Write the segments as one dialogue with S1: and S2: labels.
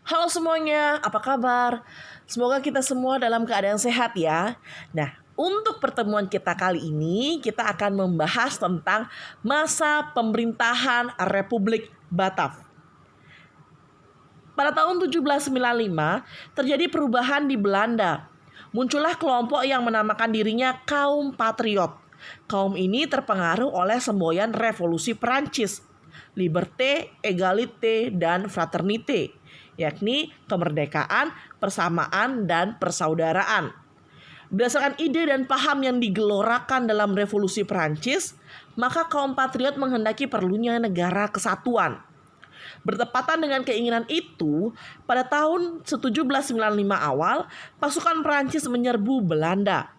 S1: Halo semuanya, apa kabar? Semoga kita semua dalam keadaan sehat ya. Nah, untuk pertemuan kita kali ini, kita akan membahas tentang masa pemerintahan Republik Batak. Pada tahun 1795, terjadi perubahan di Belanda. Muncullah kelompok yang menamakan dirinya kaum patriot. Kaum ini terpengaruh oleh semboyan revolusi Perancis, liberté, égalité, dan fraternité, yakni kemerdekaan, persamaan, dan persaudaraan. Berdasarkan ide dan paham yang digelorakan dalam revolusi Perancis, maka kaum patriot menghendaki perlunya negara kesatuan. Bertepatan dengan keinginan itu, pada tahun 1795 awal, pasukan Perancis menyerbu Belanda.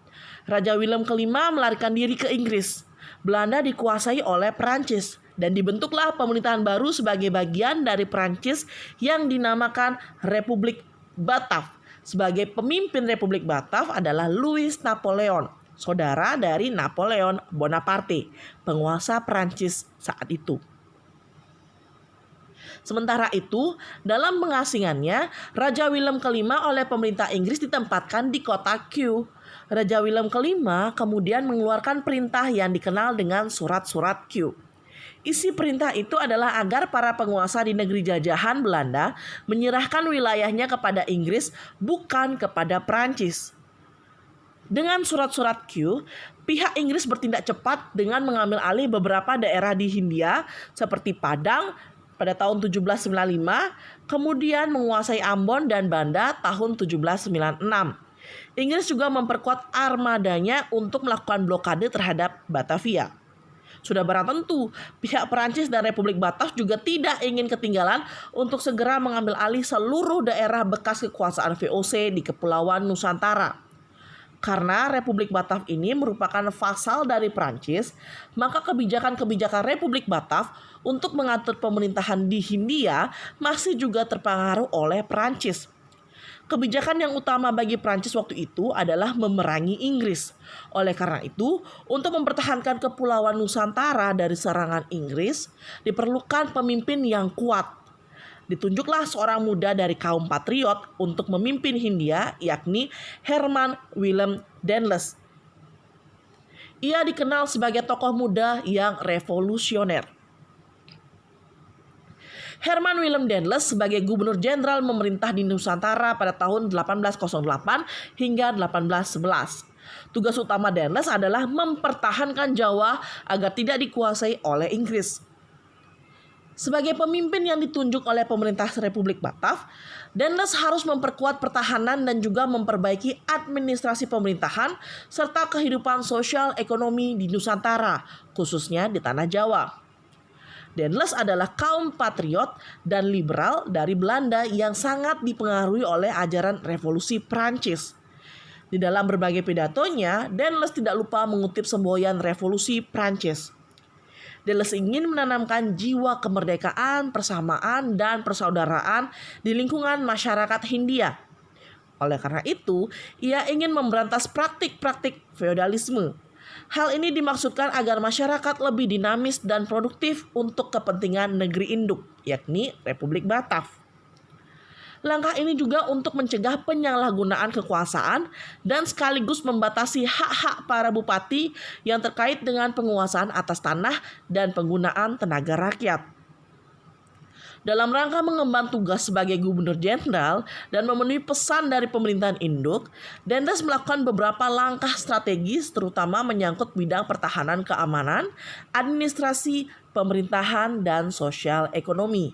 S1: Raja Willem kelima melarikan diri ke Inggris. Belanda dikuasai oleh Perancis dan dibentuklah pemerintahan baru sebagai bagian dari Perancis yang dinamakan Republik Batak. Sebagai pemimpin Republik Batak adalah Louis Napoleon, saudara dari Napoleon Bonaparte, penguasa Perancis saat itu. Sementara itu, dalam pengasingannya, Raja Willem kelima oleh pemerintah Inggris ditempatkan di kota Kew. Raja Willem kelima kemudian mengeluarkan perintah yang dikenal dengan surat-surat Kew. Isi perintah itu adalah agar para penguasa di negeri jajahan Belanda menyerahkan wilayahnya kepada Inggris, bukan kepada Perancis. Dengan surat-surat Kew, pihak Inggris bertindak cepat dengan mengambil alih beberapa daerah di Hindia seperti Padang pada tahun 1795, kemudian menguasai Ambon dan Banda tahun 1796. Inggris juga memperkuat armadanya untuk melakukan blokade terhadap Batavia. Sudah barang tentu, pihak Perancis dan Republik Batak juga tidak ingin ketinggalan untuk segera mengambil alih seluruh daerah bekas kekuasaan VOC di Kepulauan Nusantara. Karena Republik Batak ini merupakan vasal dari Perancis, maka kebijakan-kebijakan Republik Batak untuk mengatur pemerintahan di Hindia masih juga terpengaruh oleh Perancis. Kebijakan yang utama bagi Perancis waktu itu adalah memerangi Inggris. Oleh karena itu, untuk mempertahankan Kepulauan Nusantara dari serangan Inggris, diperlukan pemimpin yang kuat. Ditunjuklah seorang muda dari kaum patriot untuk memimpin Hindia, yakni Herman Willem Daendels. Ia dikenal sebagai tokoh muda yang revolusioner. Herman Willem Daendels sebagai gubernur jenderal memerintah di Nusantara pada tahun 1808 hingga 1811. Tugas utama Daendels adalah mempertahankan Jawa agar tidak dikuasai oleh Inggris. Sebagai pemimpin yang ditunjuk oleh pemerintah Republik Batak, Daendels harus memperkuat pertahanan dan juga memperbaiki administrasi pemerintahan serta kehidupan sosial ekonomi di Nusantara, khususnya di Tanah Jawa. Daendels adalah kaum patriot dan liberal dari Belanda yang sangat dipengaruhi oleh ajaran revolusi Prancis. Di dalam berbagai pidatonya, Daendels tidak lupa mengutip semboyan revolusi Prancis. Daendels ingin menanamkan jiwa kemerdekaan, persamaan, dan persaudaraan di lingkungan masyarakat Hindia. Oleh karena itu, ia ingin memberantas praktik-praktik feodalisme. Hal ini dimaksudkan agar masyarakat lebih dinamis dan produktif untuk kepentingan negeri induk, yakni Republik Batak. Langkah ini juga untuk mencegah penyalahgunaan kekuasaan dan sekaligus membatasi hak-hak para bupati yang terkait dengan penguasaan atas tanah dan penggunaan tenaga rakyat. Dalam rangka mengemban tugas sebagai gubernur jenderal dan memenuhi pesan dari pemerintahan induk, Daendels melakukan beberapa langkah strategis terutama menyangkut bidang pertahanan keamanan, administrasi, pemerintahan, dan sosial ekonomi.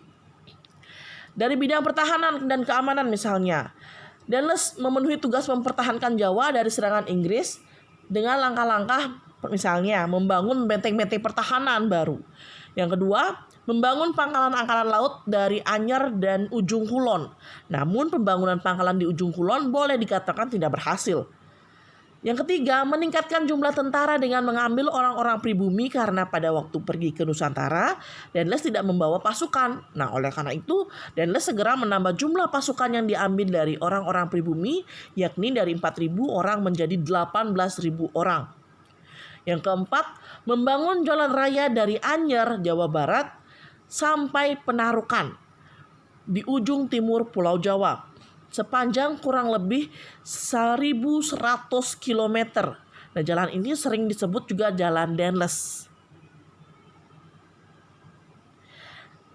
S1: Dari bidang pertahanan dan keamanan misalnya, Daendels memenuhi tugas mempertahankan Jawa dari serangan Inggris dengan langkah-langkah misalnya membangun benteng-benteng pertahanan baru. Yang kedua, membangun pangkalan angkatan laut dari Anyer dan Ujung Kulon. Namun pembangunan pangkalan di Ujung Kulon boleh dikatakan tidak berhasil. Yang ketiga, meningkatkan jumlah tentara dengan mengambil orang-orang pribumi karena pada waktu pergi ke Nusantara, Daendels tidak membawa pasukan. Nah, oleh karena itu, Daendels segera menambah jumlah pasukan yang diambil dari orang-orang pribumi, yakni dari 4.000 orang menjadi 18.000 orang. Yang keempat, membangun jalan raya dari Anyer, Jawa Barat, sampai Penarukan. di ujung timur Pulau Jawa, sepanjang kurang lebih 1.100 km. Nah, jalan ini sering disebut juga Jalan Dendles.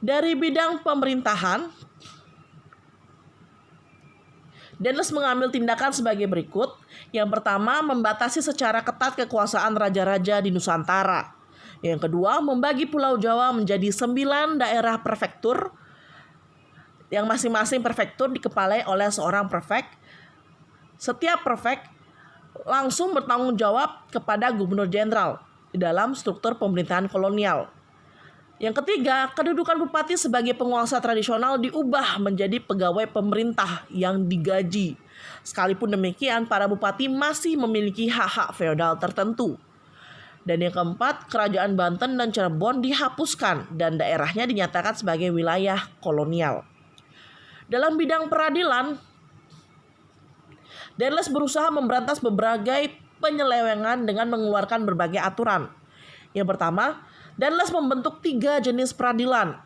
S1: Dari bidang pemerintahan, Dendles mengambil tindakan sebagai berikut. Yang pertama, membatasi secara ketat kekuasaan raja-raja di Nusantara. Yang kedua, membagi Pulau Jawa menjadi 9 daerah prefektur, yang masing-masing prefektur dikepalai oleh seorang prefek. Setiap prefek langsung bertanggung jawab kepada gubernur jenderal di dalam struktur pemerintahan kolonial. Yang ketiga, kedudukan bupati sebagai penguasa tradisional diubah menjadi pegawai pemerintah yang digaji. Sekalipun demikian, para bupati masih memiliki hak-hak feodal tertentu. Dan yang keempat, kerajaan Banten dan Cirebon dihapuskan dan daerahnya dinyatakan sebagai wilayah kolonial. Dalam bidang peradilan, Dendles berusaha memberantas berbagai penyelewengan dengan mengeluarkan berbagai aturan. Yang pertama, Dendles membentuk 3 jenis peradilan.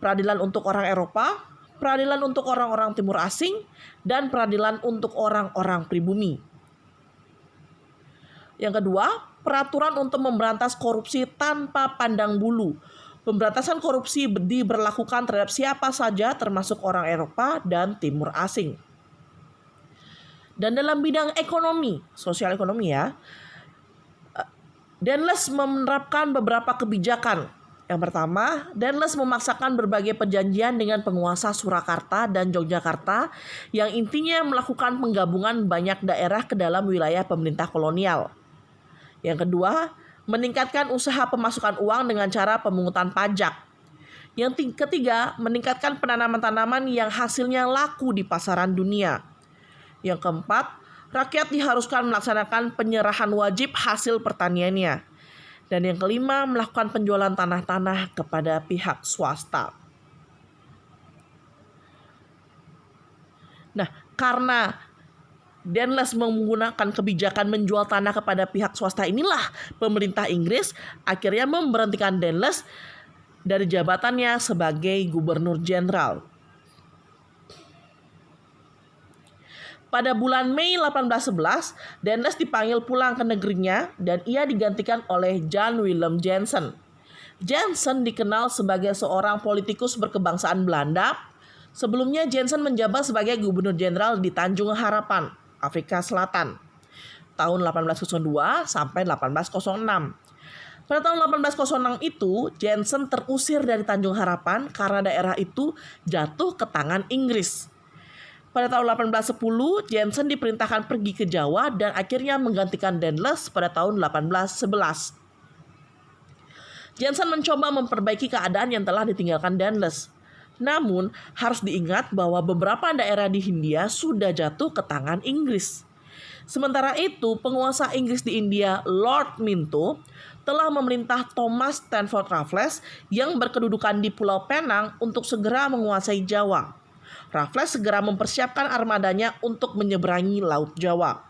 S1: Peradilan untuk orang Eropa, peradilan untuk orang-orang timur asing, dan peradilan untuk orang-orang pribumi. Yang kedua, peraturan untuk memberantas korupsi tanpa pandang bulu. Pemberantasan korupsi diberlakukan terhadap siapa saja termasuk orang Eropa dan timur asing. Dan dalam bidang ekonomi, sosial ekonomi ya, Dendles menerapkan beberapa kebijakan. Yang pertama, Dendles memaksakan berbagai perjanjian dengan penguasa Surakarta dan Yogyakarta yang intinya melakukan penggabungan banyak daerah ke dalam wilayah pemerintah kolonial. Yang kedua, meningkatkan usaha pemasukan uang dengan cara pemungutan pajak. Yang ketiga, meningkatkan penanaman tanaman yang hasilnya laku di pasaran dunia. Yang keempat, rakyat diharuskan melaksanakan penyerahan wajib hasil pertaniannya. Dan yang kelima, melakukan penjualan tanah-tanah kepada pihak swasta. Nah, karena Dendles menggunakan kebijakan menjual tanah kepada pihak swasta inilah, pemerintah Inggris akhirnya memberhentikan Dendles dari jabatannya sebagai gubernur jenderal. Pada bulan Mei 1811, Dendles dipanggil pulang ke negerinya dan ia digantikan oleh Jan Willem Jansen. Jansen dikenal sebagai seorang politikus berkebangsaan Belanda. Sebelumnya Jansen menjabat sebagai gubernur jenderal di Tanjung Harapan, Afrika Selatan, tahun 1802 sampai 1806. Pada tahun 1806 itu, Jansen terusir dari Tanjung Harapan karena daerah itu jatuh ke tangan Inggris. Pada tahun 1810, Jansen diperintahkan pergi ke Jawa dan akhirnya menggantikan Dendles pada tahun 1811. Jansen mencoba memperbaiki keadaan yang telah ditinggalkan Dendles. Namun, harus diingat bahwa beberapa daerah di Hindia sudah jatuh ke tangan Inggris. Sementara itu, penguasa Inggris di India, Lord Minto, telah memerintah Thomas Stamford Raffles yang berkedudukan di Pulau Penang untuk segera menguasai Jawa. Raffles segera mempersiapkan armadanya untuk menyeberangi Laut Jawa.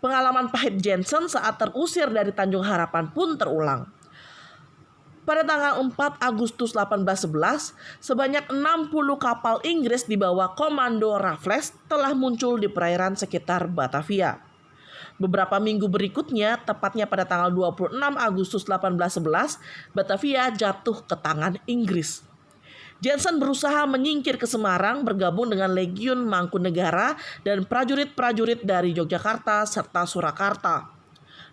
S1: Pengalaman pahit Jansen saat terusir dari Tanjung Harapan pun terulang. Pada tanggal 4 Agustus 1811, sebanyak 60 kapal Inggris di bawah komando Raffles telah muncul di perairan sekitar Batavia. Beberapa minggu berikutnya, tepatnya pada tanggal 26 Agustus 1811, Batavia jatuh ke tangan Inggris. Jansen berusaha menyingkir ke Semarang bergabung dengan Legiun Mangkunegara dan prajurit-prajurit dari Yogyakarta serta Surakarta.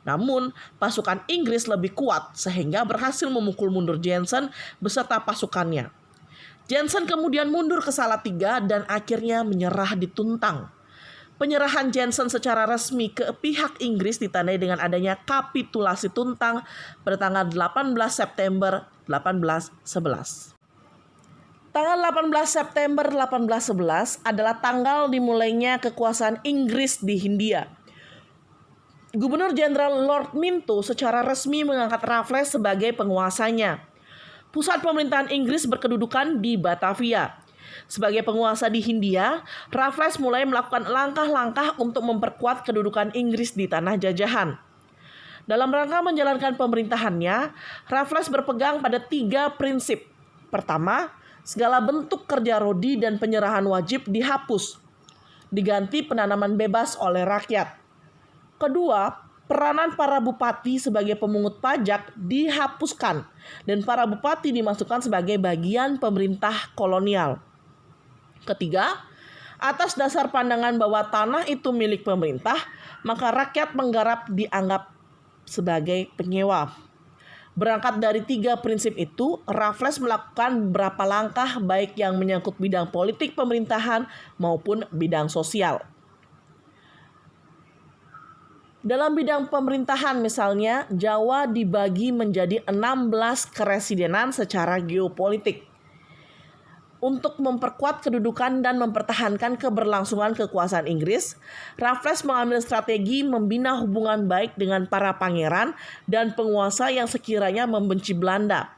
S1: Namun, pasukan Inggris lebih kuat sehingga berhasil memukul mundur Jansen beserta pasukannya. Jansen kemudian mundur ke Salatiga dan akhirnya menyerah di Tuntang. Penyerahan Jansen secara resmi ke pihak Inggris ditandai dengan adanya kapitulasi Tuntang pada tanggal 18 September 1811. Tanggal 18 September 1811 adalah tanggal dimulainya kekuasaan Inggris di Hindia. Gubernur Jenderal Lord Minto secara resmi mengangkat Raffles sebagai penguasanya. Pusat pemerintahan Inggris berkedudukan di Batavia. Sebagai penguasa di Hindia, Raffles mulai melakukan langkah-langkah untuk memperkuat kedudukan Inggris di tanah jajahan. Dalam rangka menjalankan pemerintahannya, Raffles berpegang pada 3 prinsip. Pertama, Segala bentuk kerja rodi dan penyerahan wajib dihapus, diganti penanaman bebas oleh rakyat. Kedua, peranan para bupati sebagai pemungut pajak dihapuskan dan para bupati dimasukkan sebagai bagian pemerintah kolonial. Ketiga, atas dasar pandangan bahwa tanah itu milik pemerintah, maka rakyat menggarap dianggap sebagai penyewa. Berangkat dari 3 prinsip itu, Raffles melakukan beberapa langkah baik yang menyangkut bidang politik pemerintahan maupun bidang sosial. Dalam bidang pemerintahan misalnya, Jawa dibagi menjadi 16 keresidenan secara geopolitik. Untuk memperkuat kedudukan dan mempertahankan keberlangsungan kekuasaan Inggris, Raffles mengambil strategi membina hubungan baik dengan para pangeran dan penguasa yang sekiranya membenci Belanda.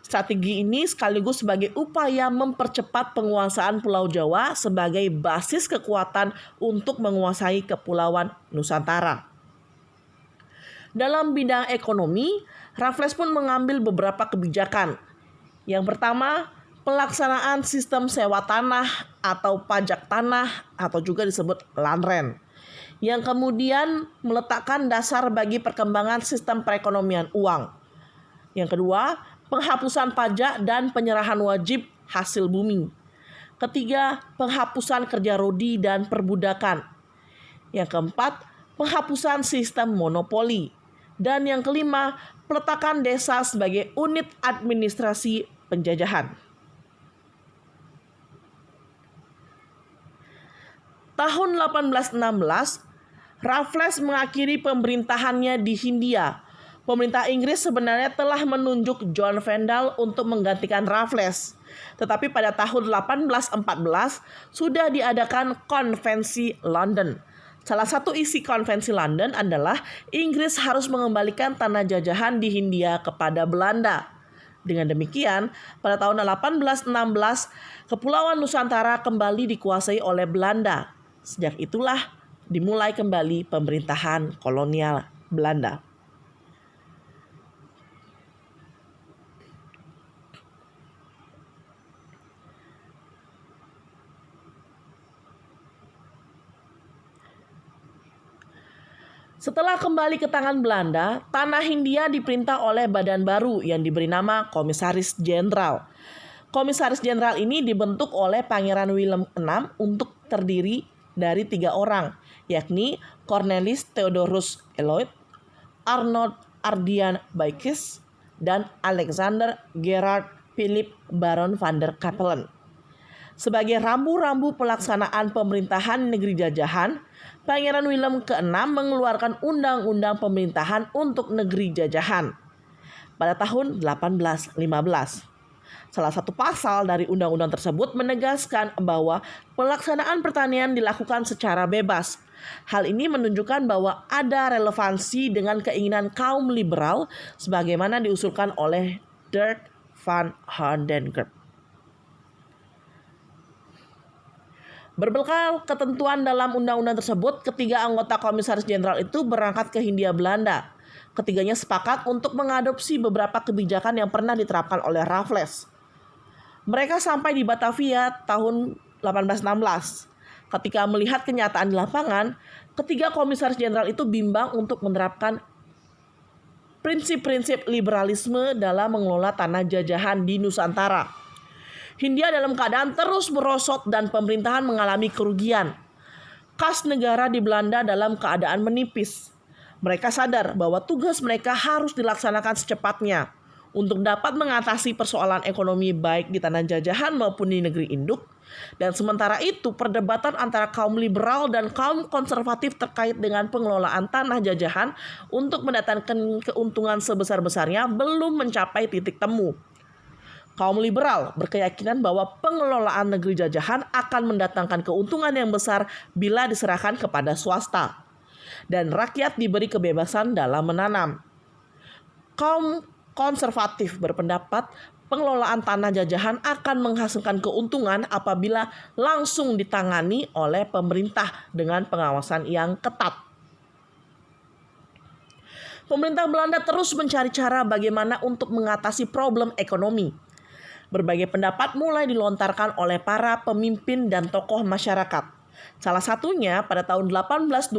S1: Strategi ini sekaligus sebagai upaya mempercepat penguasaan Pulau Jawa sebagai basis kekuatan untuk menguasai Kepulauan Nusantara. Dalam bidang ekonomi, Raffles pun mengambil beberapa kebijakan. Yang pertama, pelaksanaan sistem sewa tanah atau pajak tanah atau juga disebut land rent, yang kemudian meletakkan dasar bagi perkembangan sistem perekonomian uang. Yang kedua, penghapusan pajak dan penyerahan wajib hasil bumi. Ketiga, penghapusan kerja rodi dan perbudakan. Yang keempat, penghapusan sistem monopoli. Dan yang kelima, peletakan desa sebagai unit administrasi penjajahan. Tahun 1816, Raffles mengakhiri pemerintahannya di Hindia. Pemerintah Inggris sebenarnya telah menunjuk John Vandal untuk menggantikan Raffles. Tetapi pada tahun 1814 sudah diadakan Konvensi London. Salah satu isi Konvensi London adalah Inggris harus mengembalikan tanah jajahan di Hindia kepada Belanda. Dengan demikian, pada tahun 1816, Kepulauan Nusantara kembali dikuasai oleh Belanda. Sejak itulah dimulai kembali pemerintahan kolonial Belanda. Setelah kembali ke tangan Belanda, tanah Hindia diperintah oleh badan baru yang diberi nama Komisaris Jenderal. Komisaris Jenderal ini dibentuk oleh Pangeran Willem VI untuk terdiri dari 3 orang, yakni Cornelis Theodorus Eloit, Arnold Ardian Baekjes, dan Alexander Gerard Philip Baron van der Capellen. Sebagai rambu-rambu pelaksanaan pemerintahan negeri jajahan, Pangeran Willem ke-6 mengeluarkan Undang-Undang Pemerintahan untuk Negeri Jajahan pada tahun 1815. Salah satu pasal dari undang-undang tersebut menegaskan bahwa pelaksanaan pertanian dilakukan secara bebas. Hal ini menunjukkan bahwa ada relevansi dengan keinginan kaum liberal sebagaimana diusulkan oleh Dirk van Hogendorp. Berbekal ketentuan dalam undang-undang tersebut, ketiga anggota Komisaris Jenderal itu berangkat ke Hindia Belanda. Ketiganya sepakat untuk mengadopsi beberapa kebijakan yang pernah diterapkan oleh Raffles. Mereka sampai di Batavia tahun 1816. Ketika melihat kenyataan di lapangan, ketiga Komisaris Jenderal itu bimbang untuk menerapkan prinsip-prinsip liberalisme dalam mengelola tanah jajahan di Nusantara. Hindia dalam keadaan terus merosot dan pemerintahan mengalami kerugian. Kas negara di Belanda dalam keadaan menipis. Mereka sadar bahwa tugas mereka harus dilaksanakan secepatnya untuk dapat mengatasi persoalan ekonomi baik di tanah jajahan maupun di negeri induk. Dan sementara itu perdebatan antara kaum liberal dan kaum konservatif terkait dengan pengelolaan tanah jajahan untuk mendatangkan keuntungan sebesar-besarnya belum mencapai titik temu. Kaum liberal berkeyakinan bahwa pengelolaan negeri jajahan akan mendatangkan keuntungan yang besar bila diserahkan kepada swasta, dan rakyat diberi kebebasan dalam menanam. Kaum konservatif berpendapat pengelolaan tanah jajahan akan menghasilkan keuntungan apabila langsung ditangani oleh pemerintah dengan pengawasan yang ketat. Pemerintah Belanda terus mencari cara bagaimana untuk mengatasi problem ekonomi. Berbagai pendapat mulai dilontarkan oleh para pemimpin dan tokoh masyarakat. Salah satunya pada tahun 1829,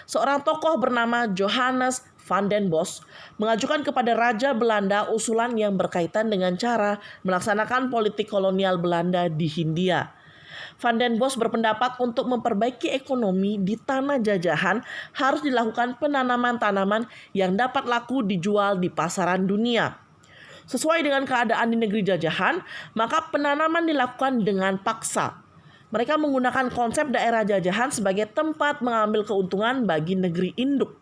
S1: seorang tokoh bernama Johannes van den Bosch mengajukan kepada Raja Belanda usulan yang berkaitan dengan cara melaksanakan politik kolonial Belanda di Hindia. Van den Bosch berpendapat untuk memperbaiki ekonomi di tanah jajahan harus dilakukan penanaman tanaman yang dapat laku dijual di pasaran dunia. Sesuai dengan keadaan di negeri jajahan, maka penanaman dilakukan dengan paksa. Mereka menggunakan konsep daerah jajahan sebagai tempat mengambil keuntungan bagi negeri induk.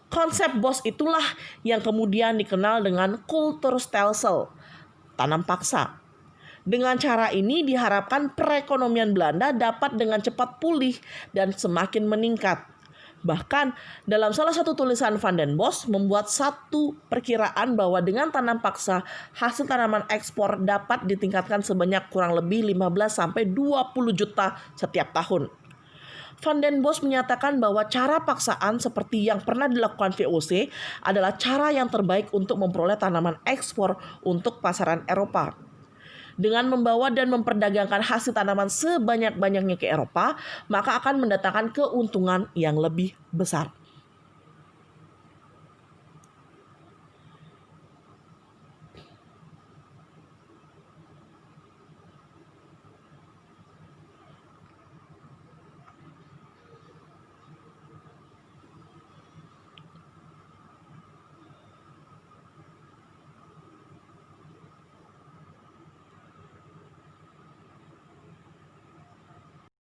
S1: Konsep Bosch itulah yang kemudian dikenal dengan kulturstelsel, tanam paksa. Dengan cara ini diharapkan perekonomian Belanda dapat dengan cepat pulih dan semakin meningkat. Bahkan dalam salah satu tulisan Van den Bosch membuat satu perkiraan bahwa dengan tanam paksa hasil tanaman ekspor dapat ditingkatkan sebanyak kurang lebih 15-20 juta setiap tahun. Van den Bosch menyatakan bahwa cara paksaan seperti yang pernah dilakukan VOC adalah cara yang terbaik untuk memperoleh tanaman ekspor untuk pasaran Eropa. Dengan membawa dan memperdagangkan hasil tanaman sebanyak-banyaknya ke Eropa, maka akan mendatangkan keuntungan yang lebih besar.